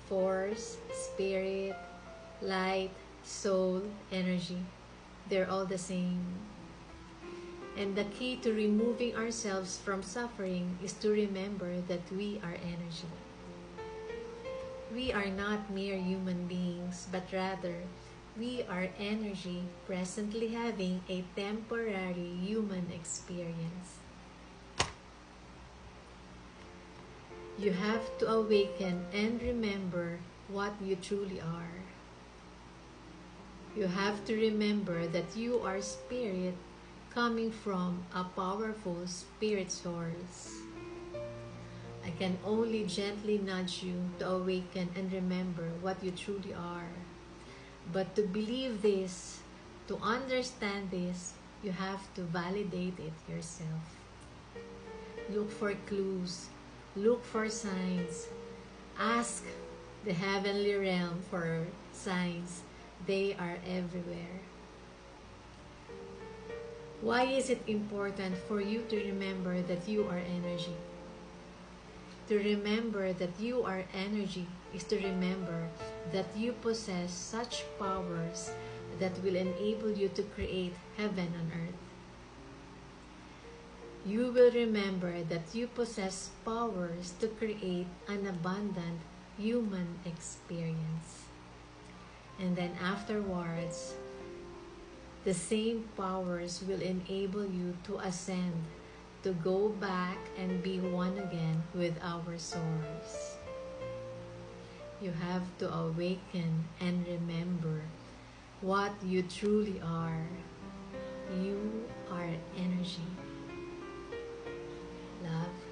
force, spirit, light, soul, energy. They're all the same. And the key to removing ourselves from suffering is to remember that we are energy. We are not mere human beings, but rather, we are energy presently having a temporary human experience. You have to awaken and remember what you truly are. You have to remember that you are spirit coming from a powerful spirit source. I can only gently nudge you to awaken and remember what you truly are. But to believe this, to understand this, you have to validate it yourself. Look for clues, look for signs, ask the heavenly realm for signs. They are everywhere. Why is it important for you to remember that you are energy? To remember that you are energy is to remember that you possess such powers that will enable you to create heaven on earth. You will remember that you possess powers to create an abundant human experience. And then afterwards, the same powers will enable you to ascend, to go back and be one again with our source. You have to awaken and remember what you truly are. You are energy. Love.